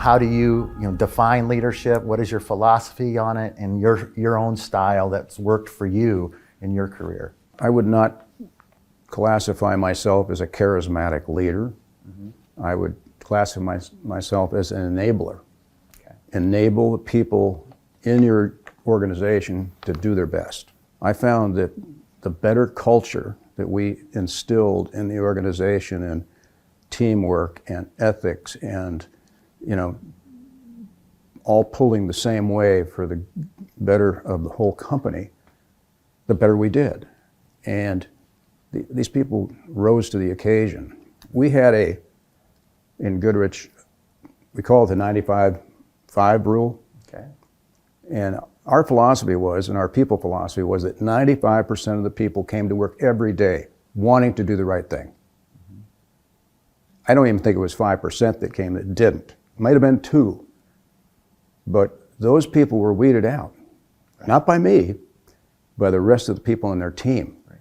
How do you, define leadership? What is your philosophy on it and your own style that's worked for you in your career? I would not classify myself as a charismatic leader. I would classify myself as an enabler. Okay. Enable the people in your organization to do their best. I found that the better culture that we instilled in the organization, and teamwork and ethics and all pulling the same way for the better of the whole company, the better we did. And these people rose to the occasion. We had in Goodrich, we call it the 95-5 rule. Okay. And our philosophy was, and our people philosophy was, that 95% of the people came to work every day wanting to do the right thing. I don't even think it was 5% that came that didn't. It might have been 2. But those people were weeded out. Right. Not by me, by the rest of the people in their team. Right.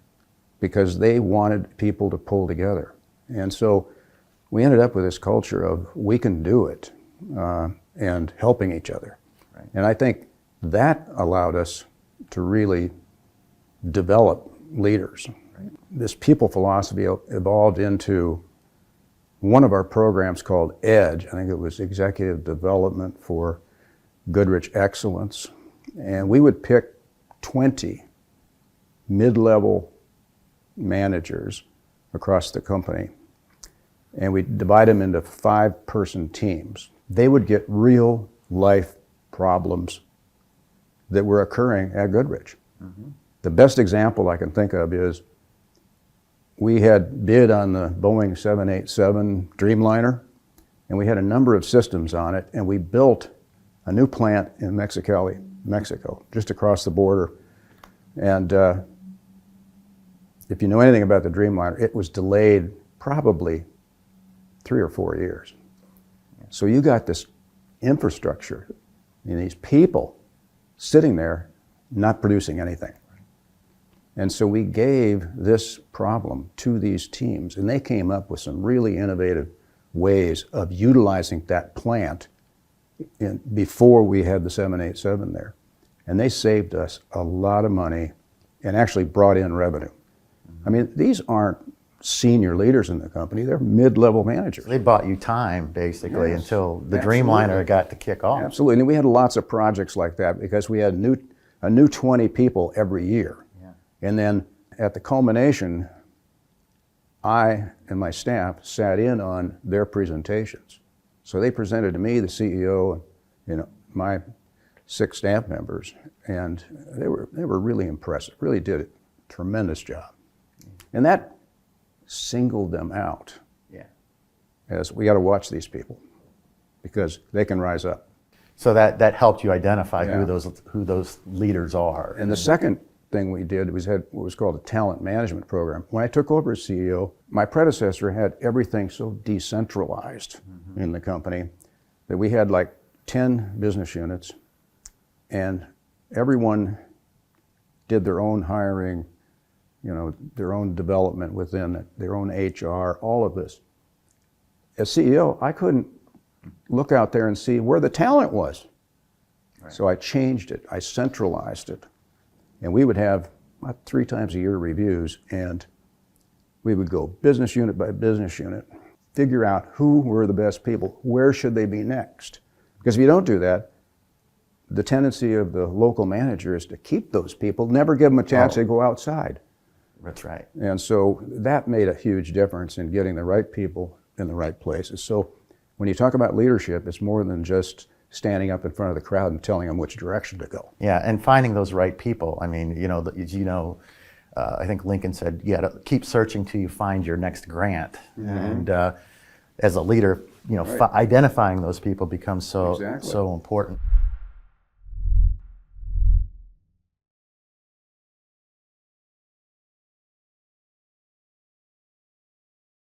Because they wanted people to pull together. And so we ended up with this culture of we can do it, and helping each other. Right. And I think that allowed us to really develop leaders. Right. This people philosophy evolved into one of our programs called EDGE. I think it was Executive Development for Goodrich Excellence. And we would pick 20 mid-level managers across the company, and we'd divide them into 5-person teams. They would get real life problems that were occurring at Goodrich. Mm-hmm. The best example I can think of is we had bid on the Boeing 787 Dreamliner, and we had a number of systems on it, and we built a new plant in Mexicali, Mexico, just across the border. And if you know anything about the Dreamliner, it was delayed probably 3 or 4 years. So you got this infrastructure and these people sitting there not producing anything. And so we gave this problem to these teams, and they came up with some really innovative ways of utilizing that plant before we had the 787 there. And they saved us a lot of money and actually brought in revenue. Mm-hmm. I mean, these aren't senior leaders in the company, they're mid-level managers. They bought you time, basically, yes, until the absolutely. Dreamliner got to kick off. Absolutely, and we had lots of projects like that because we had a new 20 people every year. Yeah. And then at the culmination, I and my staff sat in on their presentations. So they presented to me, the CEO, and my 6 staff members, and they were really impressive, really did a tremendous job. And that singled them out. Yeah. As we got to watch these people because they can rise up. So that helped you identify who those leaders are. And the second thing we did was had what was called a talent management program. When I took over as CEO, my predecessor had everything so decentralized in the company that we had like 10 business units, and everyone did their own hiring, their own development within it, their own HR, all of this. As CEO, I couldn't look out there and see where the talent was. Right. So I changed it, I centralized it. And we would have about 3 times a year reviews, and we would go business unit by business unit, figure out who were the best people, where should they be next. Because if you don't do that, the tendency of the local manager is to keep those people, never give them a chance to go outside. That's right. And so that made a huge difference in getting the right people in the right places. So when you talk about leadership, it's more than just standing up in front of the crowd and telling them which direction to go. Yeah, and finding those right people. I mean, I think Lincoln said, you got to keep searching till you find your next grant. Mm-hmm. And as a leader, right. Identifying those people becomes so important.